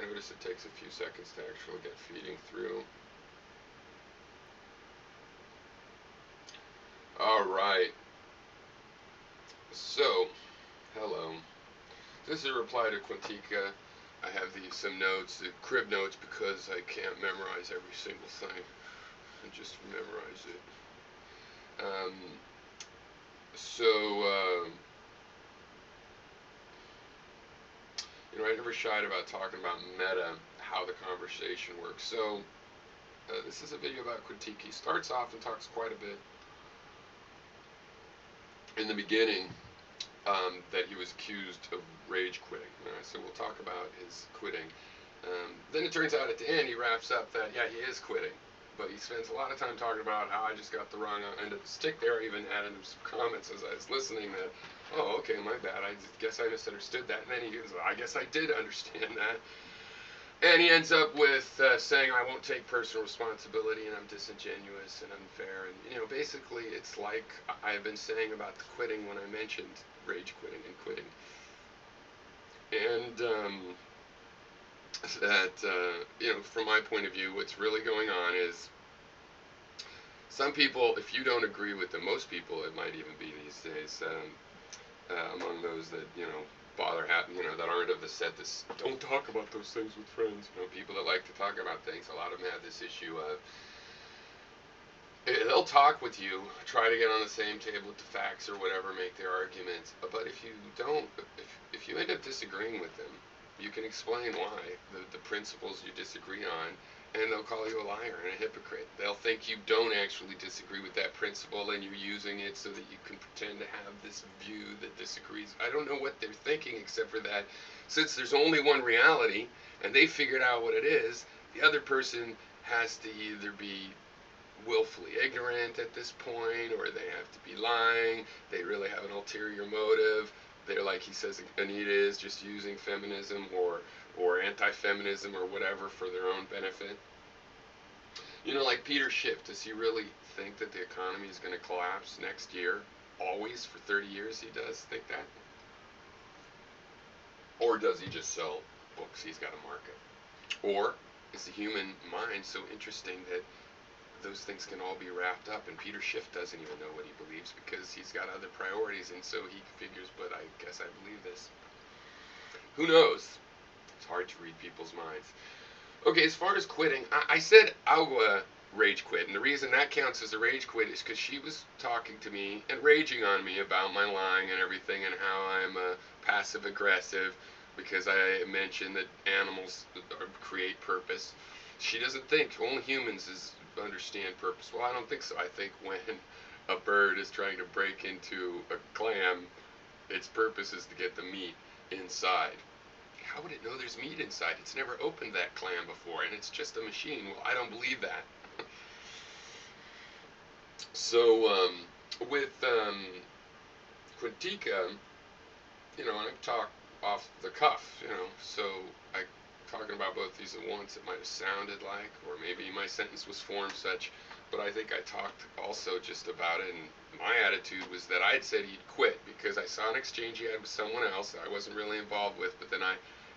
notice it takes a few seconds to actually get feeding through. Alright. So, hello. This is a reply to QNTKAA. I have some notes, the crib notes, because I can't memorize every single thing. I just memorize it. I never shied about talking about meta, how the conversation works. So, this is a video about QNTKAA. He starts off and talks quite a bit in the beginning that he was accused of rage quitting. So we'll talk about his quitting. Then it turns out at the end he wraps up that, yeah, he is quitting. But he spends a lot of time talking about how I just got the wrong end of the stick there. I even added some comments as I was listening that, oh, okay, my bad. I guess I misunderstood that. And then he goes, I guess I did understand that. And he ends up with saying, I won't take personal responsibility and I'm disingenuous and unfair. And, basically it's like I've been saying about the quitting when I mentioned rage quitting and quitting. And from my point of view, what's really going on is some people, if you don't agree with them, most people, it might even be these days, among those that, bother having, that aren't of the set that don't talk about those things with friends. People that like to talk about things, a lot of them have this issue of, they'll talk with you, try to get on the same table with the facts or whatever, make their arguments, but if you don't, if you end up disagreeing with them, you can explain why, the principles you disagree on, and they'll call you a liar and a hypocrite. They'll think you don't actually disagree with that principle and you're using it so that you can pretend to have this view that disagrees. I don't know what they're thinking, except for that since there's only one reality and they figured out what it is, the other person has to either be willfully ignorant at this point, or they have to be lying, they really have an ulterior motive. They're, like he says, Anita is just using feminism or anti-feminism or whatever for their own benefit. Like Peter Schiff, does he really think that the economy is going to collapse next year? Always? For 30 years he does think that? Or does he just sell books? He's got a market. Or is the human mind so interesting that those things can all be wrapped up, and Peter Schiff doesn't even know what he believes because he's got other priorities, and so he figures, but I guess I believe this. Who knows? It's hard to read people's minds. Okay, as far as quitting, I said I'll rage quit, and the reason that counts as a rage quit is because she was talking to me and raging on me about my lying and everything, and how I'm passive aggressive because I mentioned that animals create purpose. She doesn't think only humans understand purpose. Well, I don't think so. I think when a bird is trying to break into a clam, its purpose is to get the meat inside. How would it know there's meat inside? It's never opened that clam before, and it's just a machine. Well, I don't believe that. So, with QNTKAA, I talk off the cuff, so I talking about both these at once, it might have sounded like, or maybe my sentence was formed such, but I think I talked also just about it, and my attitude was that I had said he'd quit because I saw an exchange he had with someone else that I wasn't really involved with, but then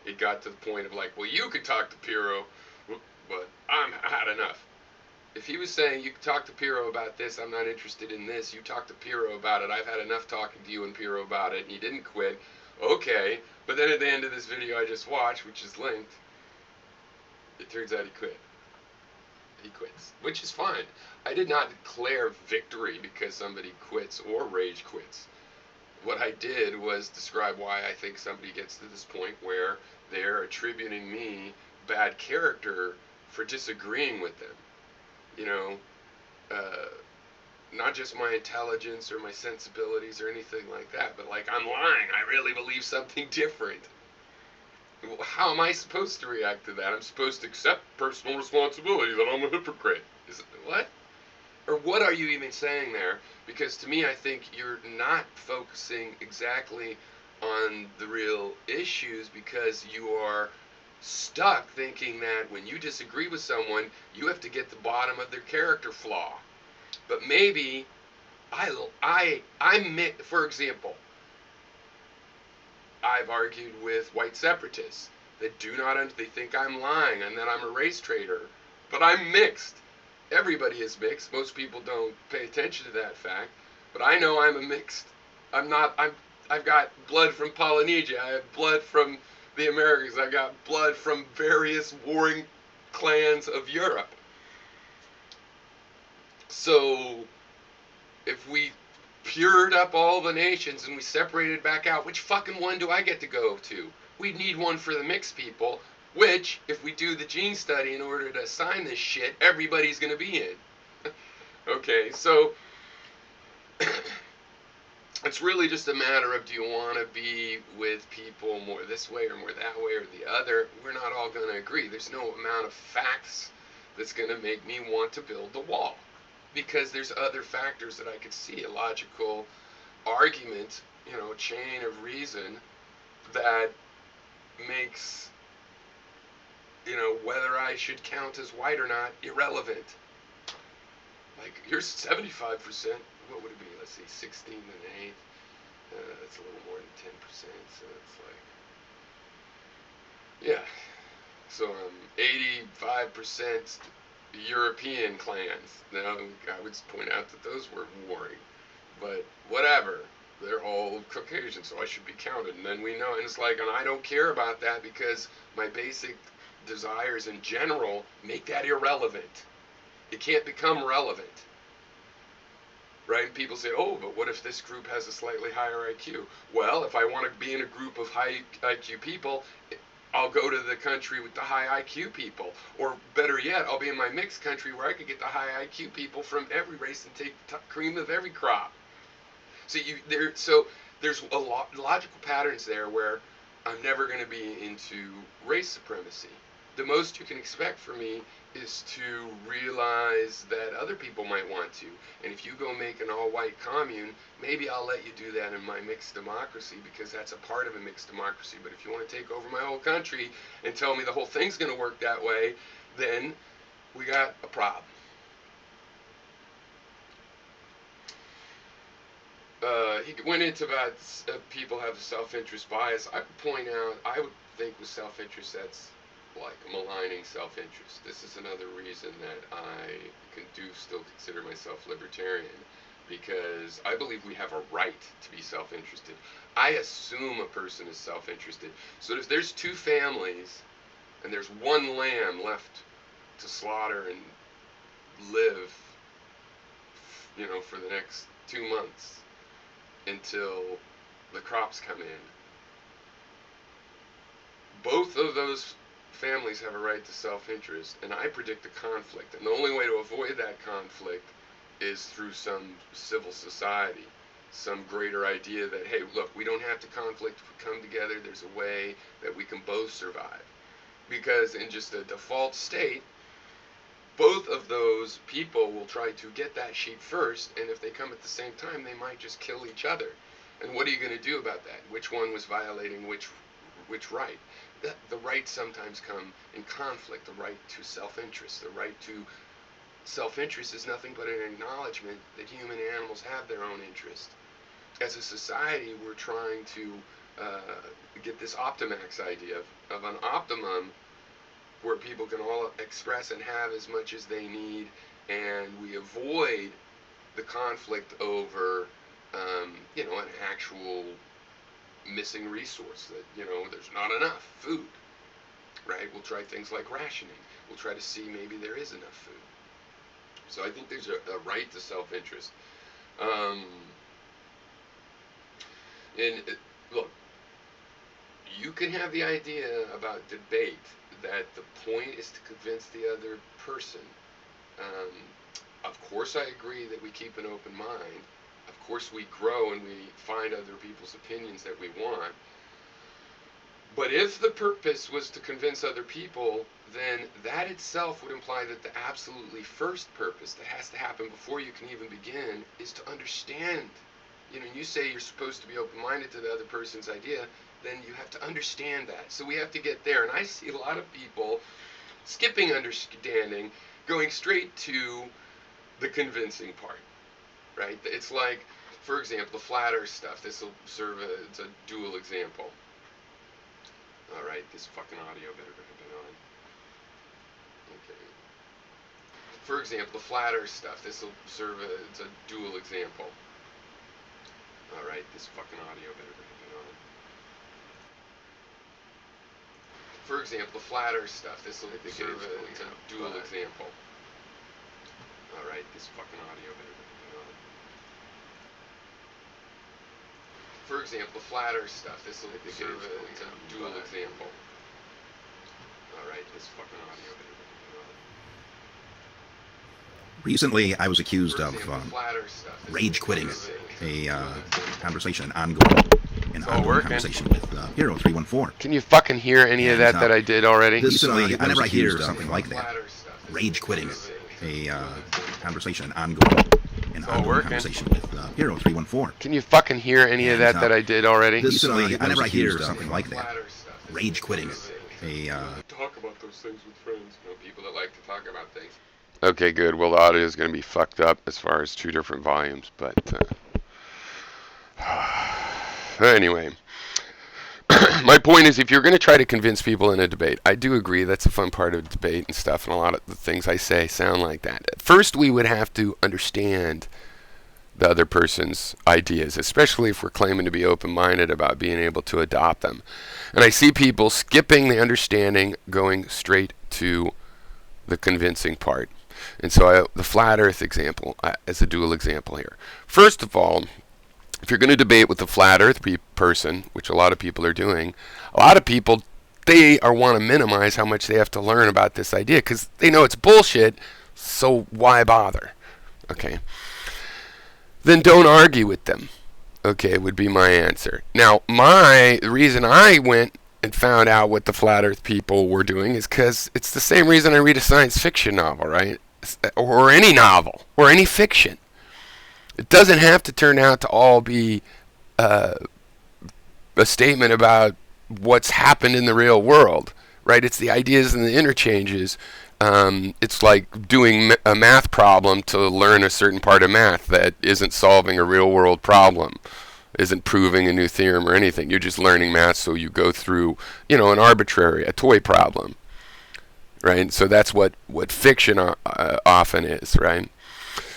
it got to the point of like, well, you could talk to Piro, but I had enough. If he was saying, you could talk to Piro about this, I'm not interested in this, you talk to Piro about it, I've had enough talking to you and Piro about it, and he didn't quit, okay, but then at the end of this video I just watched, which is linked, it turns out he quit. He quits, which is fine. I did not declare victory because somebody quits or rage quits. What I did was describe why I think somebody gets to this point where they're attributing me bad character for disagreeing with them. Not just my intelligence or my sensibilities or anything like that, but like, I'm lying. I really believe something different. How am I supposed to react to that? I'm supposed to accept personal responsibility that I'm a hypocrite. What? Or what are you even saying there? Because to me, I think you're not focusing exactly on the real issues, because you are stuck thinking that when you disagree with someone, you have to get the bottom of their character flaw. But maybe for example, I've argued with white separatists that do not, they think I'm lying and that I'm a race traitor. But I'm mixed. Everybody is mixed. Most people don't pay attention to that fact. But I know I'm a mixed. I'm not, I've got blood from Polynesia. I have blood from the Americas. I got blood from various warring clans of Europe. So if we pured up all the nations and we separated back out, which fucking one do I get to go to? We'd need one for the mixed people, which, if we do the gene study in order to assign this shit, everybody's going to be in. Okay, so it's really just a matter of, do you want to be with people more this way or more that way or the other? We're not all going to agree. There's no amount of facts that's going to make me want to build the wall, because there's other factors that I could see, a logical argument, a chain of reason that makes, whether I should count as white or not, irrelevant. Like, here's 75%. What would it be? Let's see, 16 and 8. That's a little more than 10%. So it's like, yeah. So 85% European clans. Now, I would point out that those were warring. But whatever. They're all Caucasian, so I should be counted. And then we know, and it's like, and I don't care about that because my basic desires in general make that irrelevant. It can't become relevant. Right? And people say, oh, but what if this group has a slightly higher IQ? Well, if I want to be in a group of high IQ people, I'll go to the country with the high IQ people. Or better yet, I'll be in my mixed country where I could get the high IQ people from every race and take the cream of every crop. So there's a lot logical patterns there where I'm never going to be into race supremacy. The most you can expect from me is to realize that other people might want to. And if you go make an all-white commune, maybe I'll let you do that in my mixed democracy because that's a part of a mixed democracy. But if you want to take over my whole country and tell me the whole thing's going to work that way, then we got a problem. He went into about people have a self-interest bias. I would point out, I would think with self-interest that's like maligning self-interest. This is another reason that I can still consider myself libertarian, because I believe we have a right to be self-interested. I assume a person is self-interested. So if there's two families and there's one lamb left to slaughter and live, for the next 2 months until the crops come in, both of those families have a right to self-interest, and I predict a conflict. And the only way to avoid that conflict is through some civil society, some greater idea that, hey, look, we don't have to conflict. If we come together, there's a way that we can both survive. Because in just a default state, both of those people will try to get that sheep first, and if they come at the same time, they might just kill each other. And what are you going to do about that? Which one was violating which right? The rights sometimes come in conflict. The right to self-interest. The right to self-interest is nothing but an acknowledgement that human animals have their own interest. As a society, we're trying to get this optimax idea of an optimum where people can all express and have as much as they need, and we avoid the conflict over, an actual missing resource that, there's not enough food, right? We'll try things like rationing. We'll try to see maybe there is enough food. So I think there's a right to self-interest. Look, you can have the idea about debate that the point is to convince the other person. Of course I agree that we keep an open mind. Of course we grow and we find other people's opinions that we want. But if the purpose was to convince other people, then that itself would imply that the absolutely first purpose that has to happen before you can even begin is to understand. You say you're supposed to be open-minded to the other person's idea, then you have to understand that. So we have to get there. And I see a lot of people skipping understanding, going straight to the convincing part, right? It's like, for example, the flat earth stuff. This will serve as a dual example. Alright, this fucking audio better have been on. Okay. For example, the flat earth stuff. This will serve as a dual example. Alright, this fucking audio better have been on. For example, the flat earth stuff. This will serve as a dual example. Alright, this fucking audio better have been on. For example, the flat earth stuff. This will serve as a dual example. Alright, this fucking audio better have been on. Recently, I was accused of rage quitting a conversation, an ongoing conversation with Hero 314. Can you fucking hear any of that I did already? Recently, I was accused of something like that, rage quitting a conversation, an ongoing conversation with Hero 314. Can you fucking hear any of that I did already? Recently, I was accused of something like that, rage quitting a... Talk about those things with friends. You know, people that like to talk about things. Okay, good. Well, the audio is going to be fucked up as far as 2 different volumes, but anyway. My point is, if you're going to try to convince people in a debate, I do agree that's a fun part of debate and stuff, and a lot of the things I say sound like that. First, we would have to understand the other person's ideas, especially if we're claiming to be open-minded about being able to adopt them. And I see people skipping the understanding, going straight to the convincing part. And so the flat earth example is a dual example here. First of all, if you're going to debate with a flat earth person, which a lot of people are doing, a lot of people, they want to minimize how much they have to learn about this idea because they know it's bullshit, so why bother? Okay. Then don't argue with them. Okay, would be my answer. Now, the reason I went and found out what the flat earth people were doing is because it's the same reason I read a science fiction novel, right? Or any novel, or any fiction. It doesn't have to turn out to all be a statement about what's happened in the real world, right? It's the ideas and the interchanges. It's like doing a math problem to learn a certain part of math that isn't solving a real world problem, isn't proving a new theorem or anything. You're just learning math so you go through, a toy problem, right? So that's what fiction often is, right?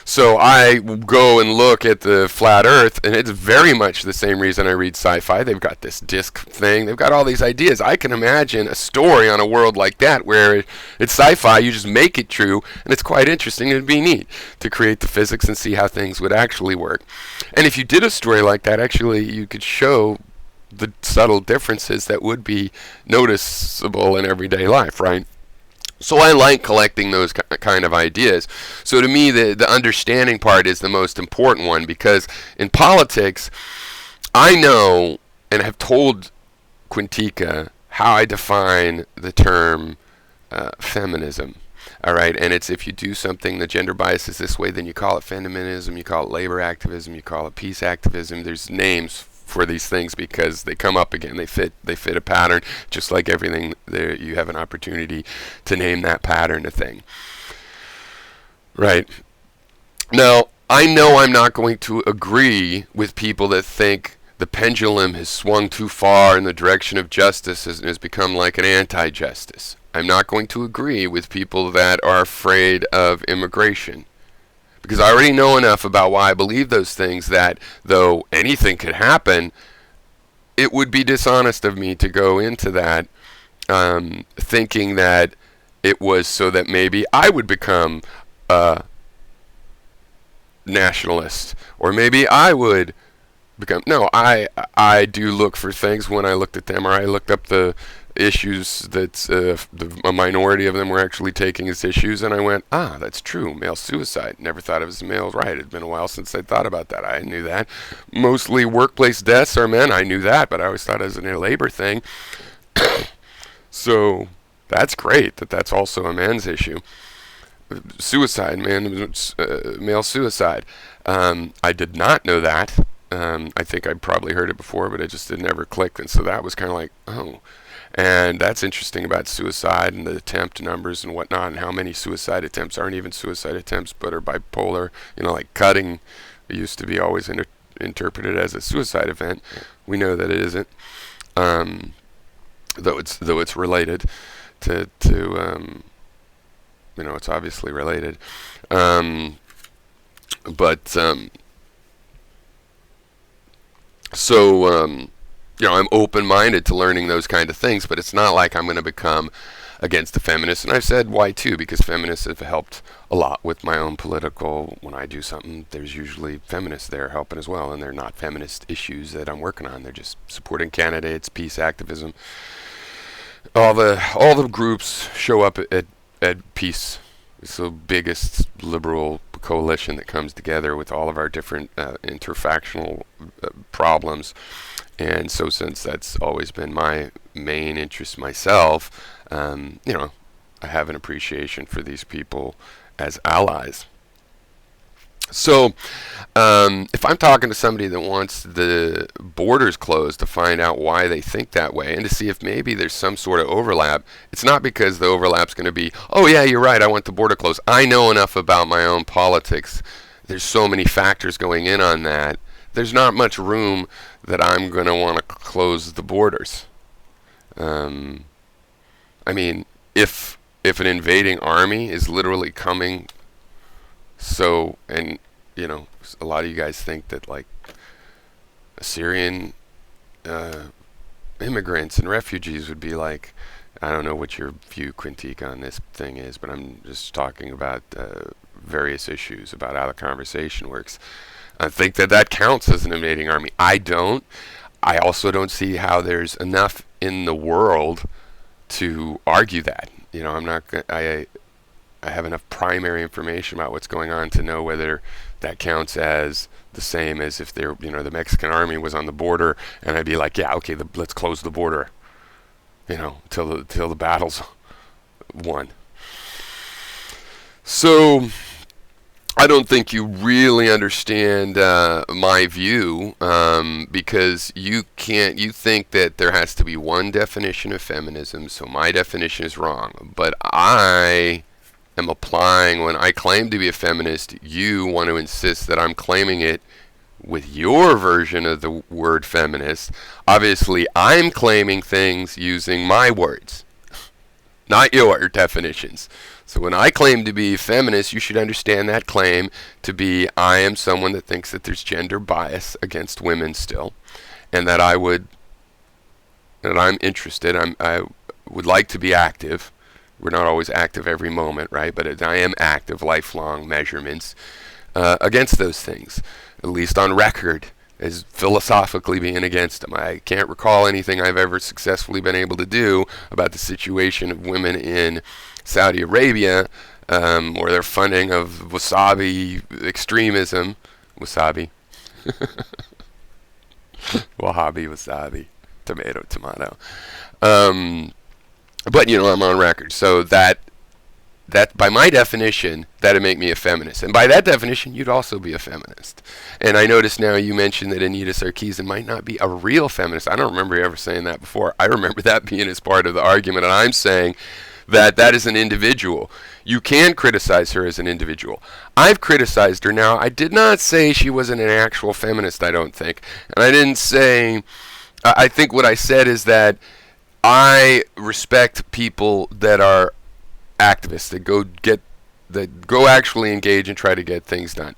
So I go and look at the flat earth, and it's very much the same reason I read sci-fi. They've got this disc thing. They've got all these ideas. I can imagine a story on a world like that where it's sci-fi. You just make it true, and it's quite interesting. It'd be neat to create the physics and see how things would actually work. And if you did a story like that, actually, you could show the subtle differences that would be noticeable in everyday life, right? So I like collecting those kind of ideas. So to me, the understanding part is the most important one, because in politics, I know and have told QNTKAA how I define the term feminism. All right, and it's if you do something, the gender bias is this way, then you call it feminism, you call it labor activism, you call it peace activism. There's names for these things because they come up again. They fit a pattern, just like everything. There, you have an opportunity to name that pattern a thing. Right. Now, I know I'm not going to agree with people that think the pendulum has swung too far in the direction of justice and has become like an anti-justice. I'm not going to agree with people that are afraid of immigration, because I already know enough about why I believe those things that, though anything could happen, it would be dishonest of me to go into that thinking that it was so that maybe I would become a nationalist, or maybe I would become... No, I do look for things when I looked at them, or I looked up the issues that a minority of them were actually taking as issues, and I went, that's true, male suicide. Never thought of it as male right. It had been a while since I thought about that. I knew that. Mostly workplace deaths are men. I knew that, but I always thought it was a labor thing. So that's great that that's also a men's issue. Suicide, male suicide. I did not know that. I think I'd probably heard it before, but it just never clicked, and so that was kind of like, oh. And that's interesting about suicide and the attempt numbers and whatnot, and how many suicide attempts aren't even suicide attempts but are bipolar. Like cutting used to be always interpreted as a suicide event. We know that it isn't. though it's related to it's obviously related, but so I'm open-minded to learning those kind of things, but it's not like I'm going to become against the feminists. And I've said why too, because feminists have helped a lot with my own political. When I do something, there's usually feminists there helping as well, and they're not feminist issues that I'm working on. They're just supporting candidates, peace activism. All the groups show up at peace. It's the biggest liberal coalition that comes together with all of our different interfactional problems. And so since that's always been my main interest myself, I have an appreciation for these people as allies. So if I'm talking to somebody that wants the borders closed to find out why they think that way and to see if maybe there's some sort of overlap, it's not because the overlap's going to be, oh yeah, you're right, I want the border closed. I know enough about my own politics. There's so many factors going in on that. There's not much room that I'm going to want to close the borders. I mean, if an invading army is literally coming, and a lot of you guys think that like Syrian immigrants and refugees would be like, I don't know what your view, QNTKAA, on this thing is, but I'm just talking about various issues about how the conversation works. I think that counts as an invading army. I don't. I also don't see how there's enough in the world to argue that. I'm not. I have enough primary information about what's going on to know whether that counts as the same as if the Mexican army was on the border, and I'd be like, yeah, okay, let's close the border, till the battle's won. So I don't think you really understand my view, because you think that there has to be one definition of feminism, so my definition is wrong. But I am applying, when I claim to be a feminist, you want to insist that I'm claiming it with your version of the word feminist. Obviously, I'm claiming things using my words, not your definitions. So when I claim to be feminist, you should understand that claim to be I am someone that thinks that there's gender bias against women still, and that I'm interested. I would like to be active. We're not always active every moment, right? But I am active, lifelong measurements against those things, at least on record, as philosophically being against them. I can't recall anything I've ever successfully been able to do about the situation of women in Saudi Arabia, or their funding of wasabi extremism. Wasabi. Wahhabi, wasabi. Tomato. But, I'm on record. So that by my definition, that'd make me a feminist. And by that definition, you'd also be a feminist. And I notice now you mentioned that Anita Sarkeesian might not be a real feminist. I don't remember you ever saying that before. I remember that being as part of the argument. And I'm saying that is an individual. You can criticize her as an individual. I've criticized her. Now, I did not say she wasn't an actual feminist, I don't think. And I didn't say... I think what I said is that I respect people that are activists, that go actually engage and try to get things done.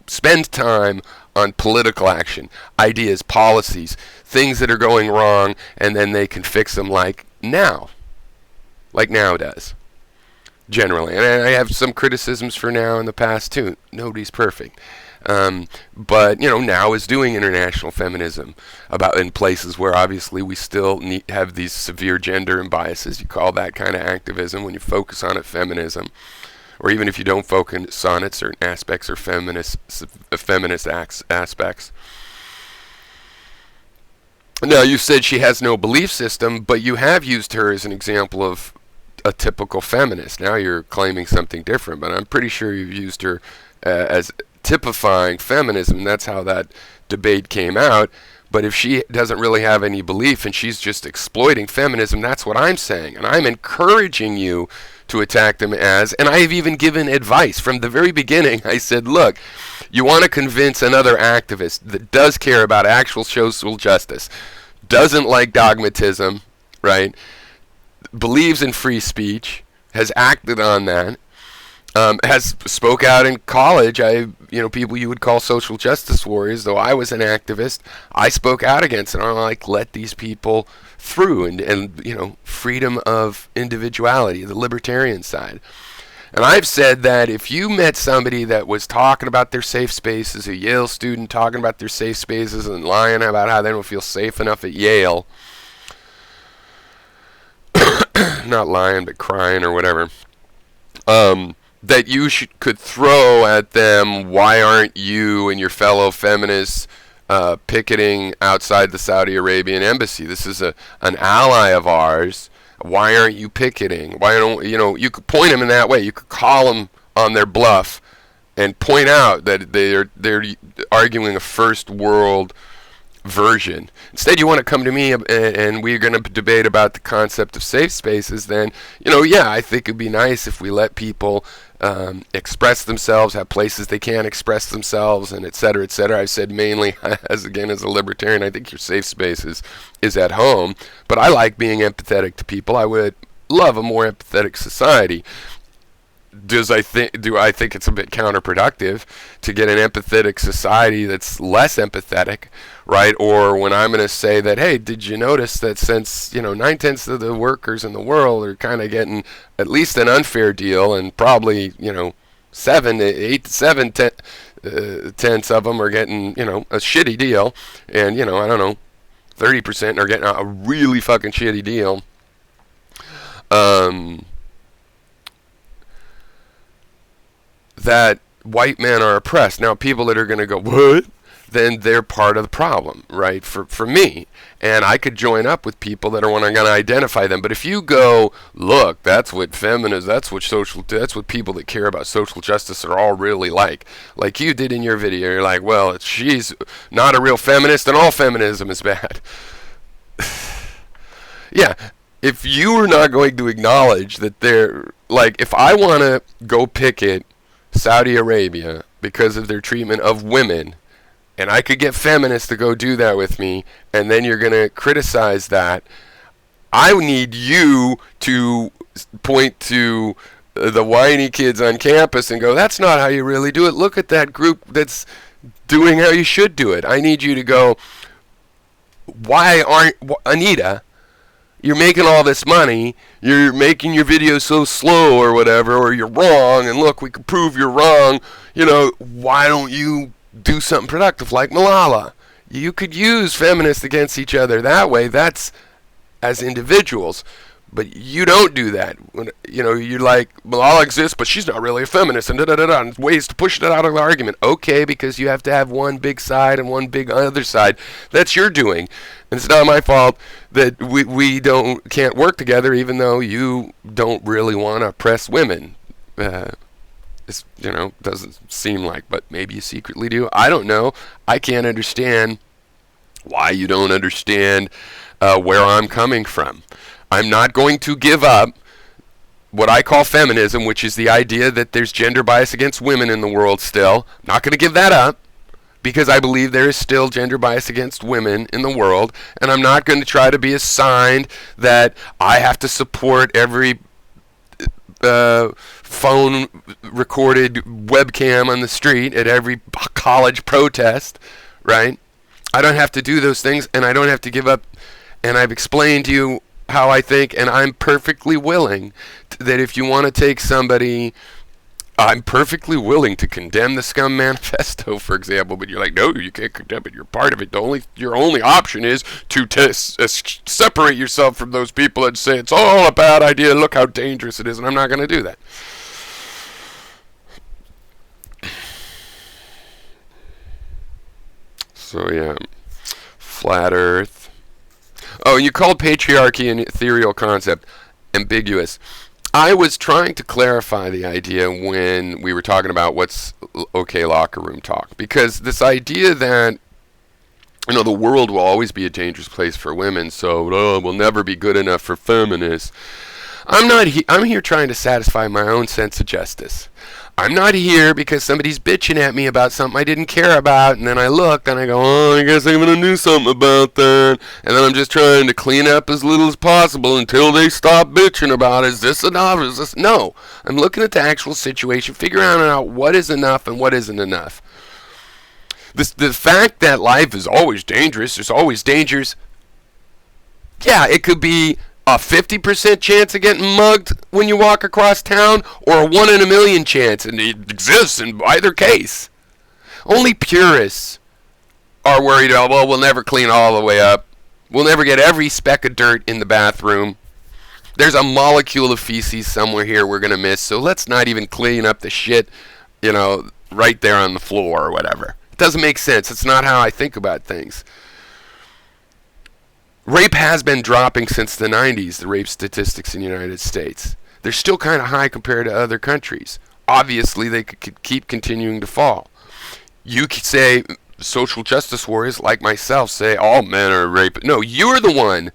Spend time on political action, ideas, policies, things that are going wrong, and then they can fix them like now does, generally. And I have some criticisms for now in the past too. Nobody's perfect. But now is doing international feminism in places where obviously we still have these severe gender biases. You call that kind of activism when you focus on it feminism, or even if you don't focus on it, certain aspects are feminist aspects. Now, you said she has no belief system, but you have used her as an example of a typical feminist. Now you're claiming something different, but I'm pretty sure you've used her as typifying feminism, and that's how that debate came out. But if she doesn't really have any belief and she's just exploiting feminism, that's what I'm saying. And I'm encouraging you to attack them and I have even given advice from the very beginning. I said, look, you want to convince another activist that does care about actual social justice, doesn't like dogmatism, right? Believes in free speech, has acted on that, has spoke out in college. People you would call social justice warriors, though I was an activist, I spoke out against it. I'm like, let these people through, and freedom of individuality, the libertarian side. And I've said that if you met somebody that was talking about their safe spaces, a Yale student talking about their safe spaces and lying about how they don't feel safe enough at Yale, not lying but crying or whatever, that you could throw at them, why aren't you and your fellow feminists picketing outside the Saudi Arabian embassy? This is an ally of ours. Why aren't you picketing? Why don't you could point them in that way. You could call them on their bluff and point out that they're arguing a first world version. Instead, you want to come to me and we're going to debate about the concept of safe spaces. Then, I think it'd be nice if we let people express themselves, have places they can express themselves, and et cetera, et cetera. I've said mainly, as a libertarian, I think your safe space is at home, but I like being empathetic to people. I would love a more empathetic society. Do I think it's a bit counterproductive to get an empathetic society that's less empathetic, right? Or when I'm going to say that, hey, did you notice that since 9/10 of the workers in the world are kind of getting at least an unfair deal, and probably 7/10 of them are getting a shitty deal, and I don't know, 30% are getting a really fucking shitty deal. That white men are oppressed. Now, people that are going to go, what? Then they're part of the problem, right? For me. And I could join up with people that are going to identify them. But if you go, look, that's what feminists, that's what people that care about social justice are all really like you did in your video. You're like, well, she's not a real feminist and all feminism is bad. Yeah. If you are not going to acknowledge that they're, like, if I want to go picket Saudi Arabia because of their treatment of women, and I could get feminists to go do that with me, and then you're going to criticize that, I need you to point to the whiny kids on campus and go, that's not how you really do it. Look at that group that's doing how you should do it. I need you to go, why aren't, Anita, you're making all this money, you're making your videos so slow or whatever, or you're wrong, and look, we can prove you're wrong, why don't you do something productive like Malala? You could use feminists against each other that way. That's as individuals. But you don't do that. You're like, Malala exists, but she's not really a feminist, and and ways to push it out of the argument. Okay, because you have to have one big side and one big other side. That's your doing. And it's not my fault that we can't work together, even though you don't really want to oppress women. Doesn't seem like, but maybe you secretly do. I don't know. I can't understand why you don't understand where I'm coming from. I'm not going to give up what I call feminism, which is the idea that there's gender bias against women in the world still. I'm not going to give that up because I believe there is still gender bias against women in the world, and I'm not going to try to be assigned that I have to support every phone recorded webcam on the street at every college protest, right? I don't have to do those things, and I don't have to give up, and I've explained to you how I think, and I'm perfectly willing that if you want to take somebody, I'm perfectly willing to condemn the Scum Manifesto, for example, but you're like, no, you can't condemn it, you're part of it. Your only option is to separate yourself from those people and say it's all a bad idea, look how dangerous it is, and I'm not going to do that. So yeah, flat earth. Oh, you called patriarchy an ethereal concept. Ambiguous. I was trying to clarify the idea when we were talking about what's okay locker room talk. Because this idea that, the world will always be a dangerous place for women, so it will never be good enough for feminists. I'm here trying to satisfy my own sense of justice. I'm not here because somebody's bitching at me about something I didn't care about, and then I look and I go, oh, I guess I'm going to do something about that, and then I'm just trying to clean up as little as possible until they stop bitching about it. Is this enough? Is this? No. I'm looking at the actual situation, figuring out what is enough and what isn't enough. The fact that life is always dangerous, there's always dangers, yeah, it could be a 50% chance of getting mugged when you walk across town, or a 1 in a million chance, and it exists in either case. Only purists are worried about, well, we'll never clean all the way up. We'll never get every speck of dirt in the bathroom. There's a molecule of feces somewhere here we're going to miss, so let's not even clean up the shit, right there on the floor or whatever. It doesn't make sense. It's not how I think about things. Rape has been dropping since the 90s, the rape statistics in the United States. They're still kind of high compared to other countries. Obviously, they could keep continuing to fall. You could say social justice warriors like myself say all men are rapists. No, you're the one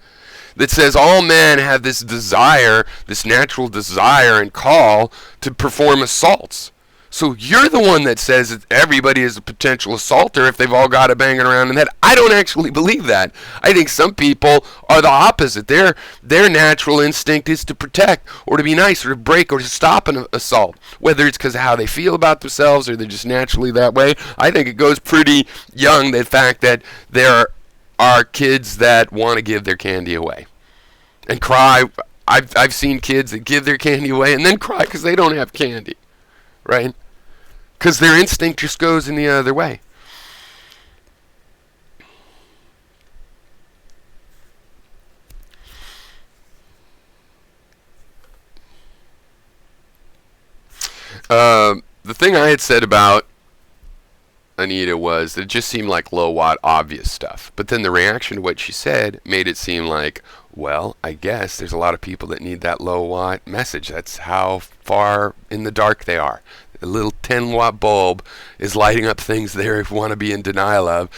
that says all men have this desire, this natural desire and call to perform assaults. So you're the one that says that everybody is a potential assaulter if they've all got it banging around in the head. I don't actually believe that. I think some people are the opposite. Their natural instinct is to protect or to be nice or to break or to stop an assault, whether it's because of how they feel about themselves or they're just naturally that way. I think it goes pretty young, the fact that there are kids that want to give their candy away and cry. I've seen kids that give their candy away and then cry because they don't have candy, right? Because their instinct just goes in the other way. The thing I had said about Anita was that it just seemed like low-watt, obvious stuff. But then the reaction to what she said made it seem like, well, I guess there's a lot of people that need that low-watt message. That's how far in the dark they are. A little 10-watt bulb is lighting up things they want to be in denial of.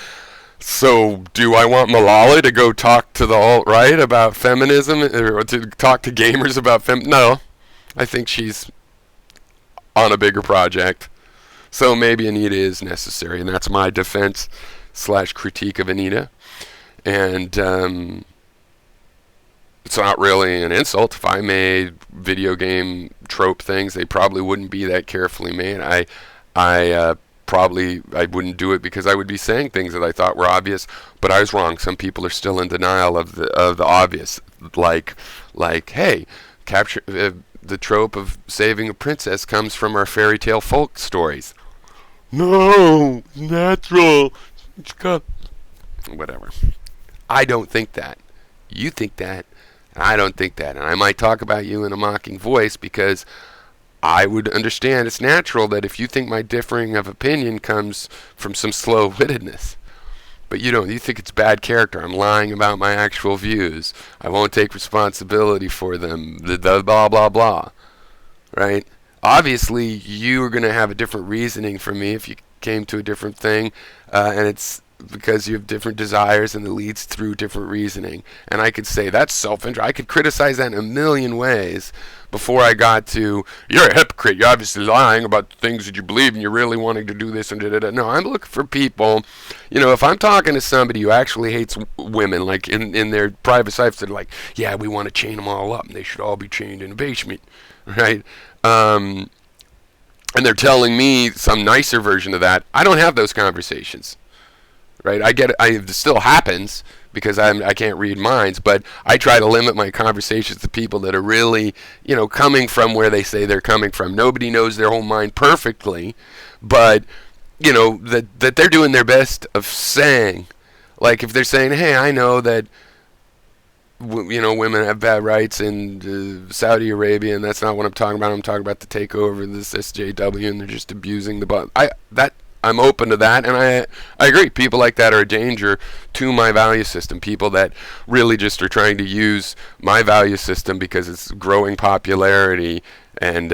So do I want Malala to go talk to the alt-right about feminism, or to talk to gamers about No. I think she's on a bigger project. So maybe Anita is necessary, and that's my defense / critique of Anita. And it's not really an insult. If I made video game trope things, they probably wouldn't be that carefully made. I wouldn't do it because I would be saying things that I thought were obvious, but I was wrong. Some people are still in denial of the obvious, like hey, capture the trope of saving a princess comes from our fairy tale folk stories. No, natural. Whatever. I don't think that. You think that. I don't think that. And I might talk about you in a mocking voice because I would understand it's natural that if you think my differing of opinion comes from some slow-wittedness. But you don't. You think it's bad character. I'm lying about my actual views. I won't take responsibility for them. The blah, blah, blah. Right? Obviously, you are going to have a different reasoning from me if you came to a different thing. And it's because you have different desires and it leads through different reasoning. And I could say that's self-interest. I could criticize that in a million ways before I got to, you're a hypocrite. You're obviously lying about the things that you believe and you're really wanting to do this and da-da-da. No, I'm looking for people, if I'm talking to somebody who actually hates women, like in their private lives, they're like, yeah, we want to chain them all up and they should all be chained in a basement, right? And they're telling me some nicer version of that. I don't have those conversations. Right, it still happens because I can't read minds, but I try to limit my conversations to people that are really, coming from where they say they're coming from. Nobody knows their whole mind perfectly, but, that they're doing their best of saying, like if they're saying, hey, I know that, women have bad rights in Saudi Arabia, and that's not what I'm talking about. I'm talking about the takeover of this SJW, and they're just abusing I'm open to that, and I agree. People like that are a danger to my value system. People that really just are trying to use my value system because it's growing popularity and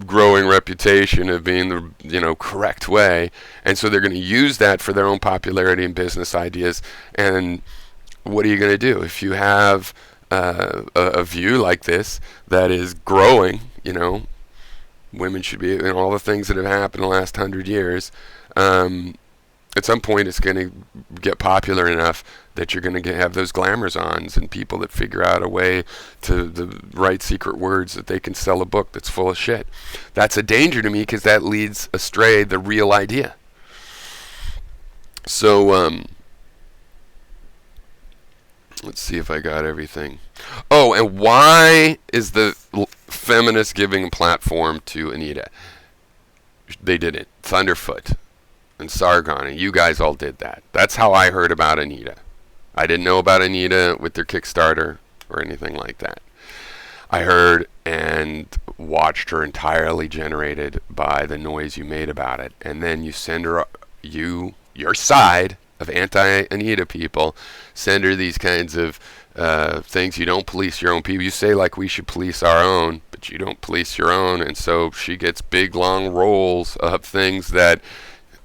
growing reputation of being the correct way, and so they're going to use that for their own popularity and business ideas. And what are you going to do if you have a view like this that is growing? women should be, and all the things that have happened in the last 100 years. At some point, it's going to get popular enough that you're going to have those glamazons and people that figure out a way to write secret words that they can sell a book that's full of shit. That's a danger to me because that leads astray the real idea. So, let's see if I got everything. Oh, and why is the feminist giving a platform to Anita? They did it. Thunderfoot and Sargon, and you guys all did that. That's how I heard about Anita. I didn't know about Anita with their Kickstarter or anything like that. I heard and watched her entirely generated by the noise you made about it. And then you send her, your side of anti-Anita people, send her these kinds of things. You don't police your own people. You say like we should police our own, but you don't police your own. And so she gets big, long rolls of things that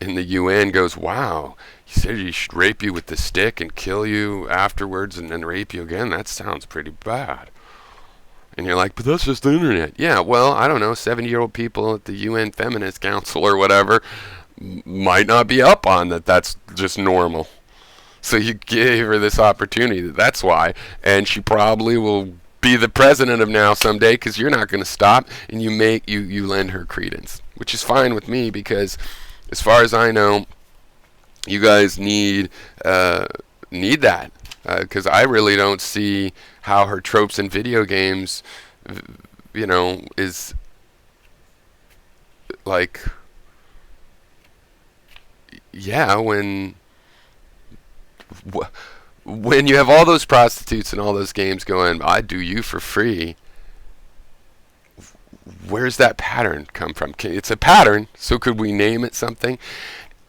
in the UN goes, wow, he said he should rape you with the stick and kill you afterwards and then rape you again. That sounds pretty bad. And you're like, but that's just the internet. Yeah, well, I don't know, 70-year-old people at the UN Feminist Council or whatever might not be up on that. That's just normal. So you gave her this opportunity. That's why. And she probably will be the president of now someday because you're not going to stop, and you lend her credence, which is fine with me because as far as I know, you guys need that because I really don't see how her tropes in video games, is like, yeah, when you have all those prostitutes and all those games going, I'd do you for free. Where's that pattern come from? It's a pattern, so could we name it something?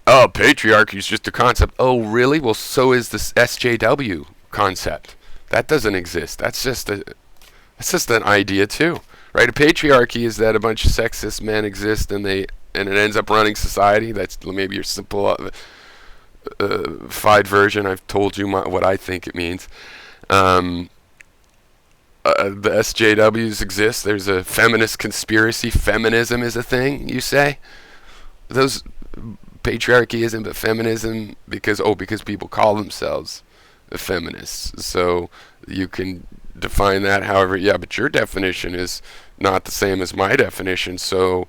Oh, patriarchy is just a concept. Oh, really? Well, so is this SJW concept. That doesn't exist. That's just an idea too, right? A patriarchy is that a bunch of sexist men exist and it ends up running society. That's maybe your simplified version. I've told you what I think it means. The SJWs exist. There's a feminist conspiracy. Feminism is a thing, you say? Those patriarchy isn't, but feminism because people call themselves feminists. So you can define that however, yeah, but your definition is not the same as my definition. So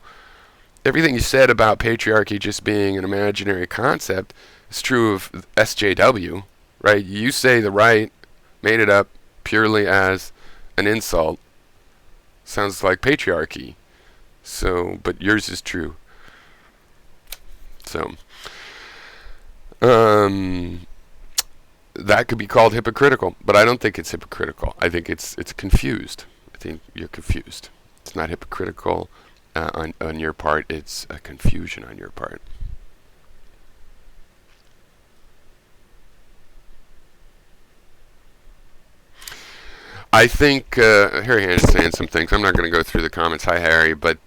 everything you said about patriarchy just being an imaginary concept is true of SJW, right? You say the right made it up purely as an insult. Sounds like patriarchy. So, but yours is true. So, that could be called hypocritical, but I don't think it's hypocritical. I think it's confused. I think you're confused. It's not hypocritical on your part. It's a confusion on your part. I think Harry Hand is saying some things. I'm not going to go through the comments. Hi, Harry, but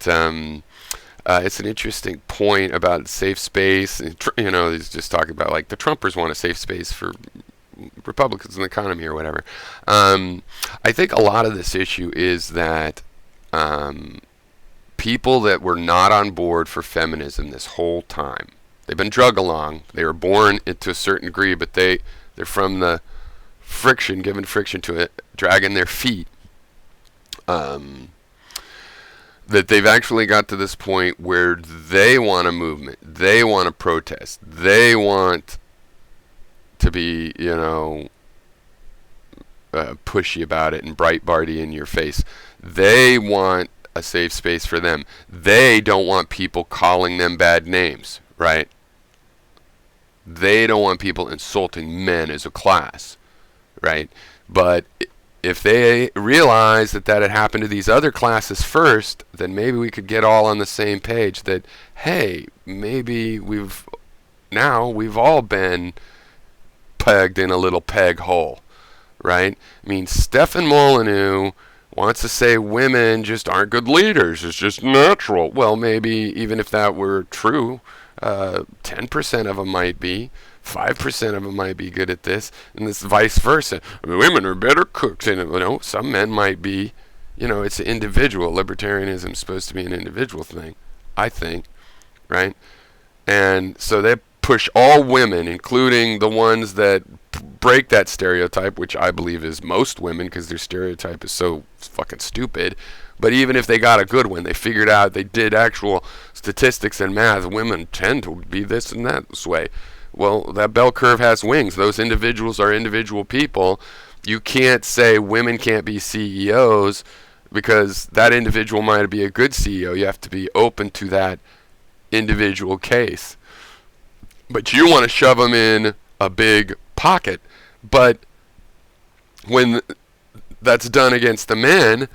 it's an interesting point about safe space. He's just talking about like the Trumpers want a safe space for Republicans in the economy or whatever. I think a lot of this issue is that people that were not on board for feminism this whole time, they've been drug along. They were born to a certain degree, but they're from the friction, given friction to it, dragging their feet. That they've actually got to this point where they want a movement, they want to protest, they want to be, pushy about it and Breitbarty in your face. They want a safe space for them. They don't want people calling them bad names, right? They don't want people insulting men as a class, right? But if they realize that had happened to these other classes first, then maybe we could get all on the same page that, hey, maybe we've all been pegged in a little peg hole, right? I mean, Stefan Molyneux wants to say women just aren't good leaders. It's just natural. Well, maybe even if that were true, 10% of them might be. 5% of them might be good at this, and this vice versa. Women are better cooks, and some men might be It's an individual. Libertarianism is supposed to be an individual thing, I think, right? And so they push all women, including the ones that break that stereotype, which I believe is most women, because their stereotype is so fucking stupid. But even if they got a good one, they figured out, they did actual statistics and math, women tend to be this and that this way. Well, that bell curve has wings. Those individuals are individual people. You can't say women can't be CEOs because that individual might be a good CEO. You have to be open to that individual case. But you want to shove them in a big pocket. But when that's done against the men,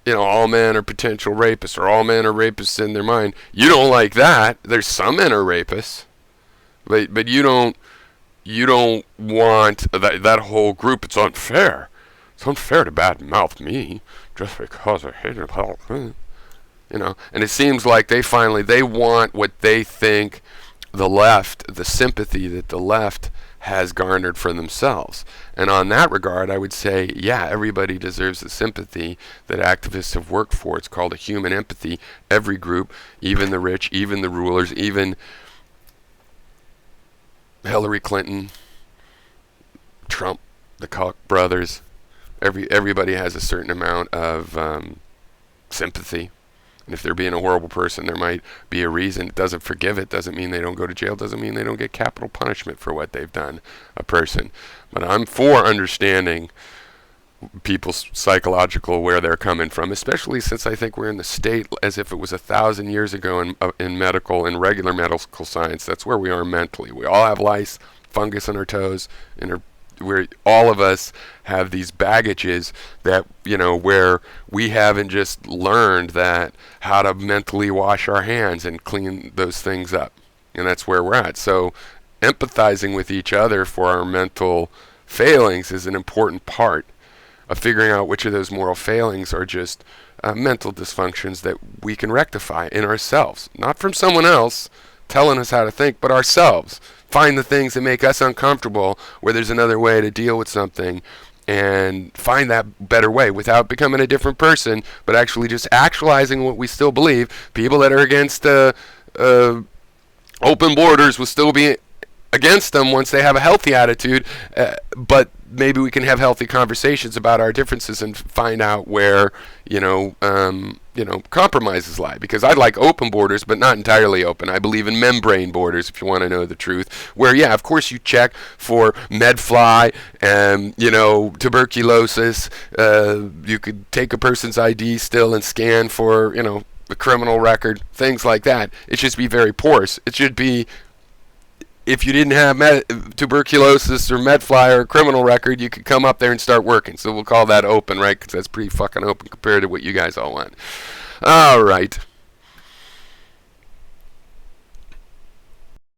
all men are potential rapists, or all men are rapists in their mind. You don't like that. There's some men are rapists, but you don't want that whole group. It's unfair. It's unfair to badmouth me just because I hate it. And it seems like they want what they think the left, the sympathy that the left has garnered for themselves. And on that regard, I would say, yeah, everybody deserves the sympathy that activists have worked for. It's called a human empathy. Every group, even the rich, even the rulers, even Hillary Clinton, Trump, the Koch brothers, everybody has a certain amount of sympathy. And if they're being a horrible person, there might be a reason. It doesn't forgive it. Doesn't mean they don't go to jail. Doesn't mean they don't get capital punishment for what they've done, a person. But I'm for understanding people's psychological, where they're coming from, especially since I think we're in the state as if it was 1,000 years ago in regular medical science. That's where we are mentally. We all have lice, fungus in our toes, where all of us have these baggages that, where we haven't just learned that how to mentally wash our hands and clean those things up. And that's where we're at. So empathizing with each other for our mental failings is an important part of figuring out which of those moral failings are just mental dysfunctions that we can rectify in ourselves. Not from someone else telling us how to think, but ourselves. Find the things that make us uncomfortable, where there's another way to deal with something, and find that better way without becoming a different person, but actually just actualizing what we still believe. People that are against open borders will still be against them once they have a healthy attitude, but maybe we can have healthy conversations about our differences and find out where compromises lie. Because I like open borders, but not entirely open. I believe in membrane borders, if you want to know the truth. Where, yeah, of course you check for medfly and tuberculosis. You could take a person's ID still and scan for the criminal record, things like that. It should be very porous. It should be, if you didn't have tuberculosis or medfly or a criminal record, you could come up there and start working. So we'll call that open, right? Because that's pretty fucking open compared to what you guys all want. All right.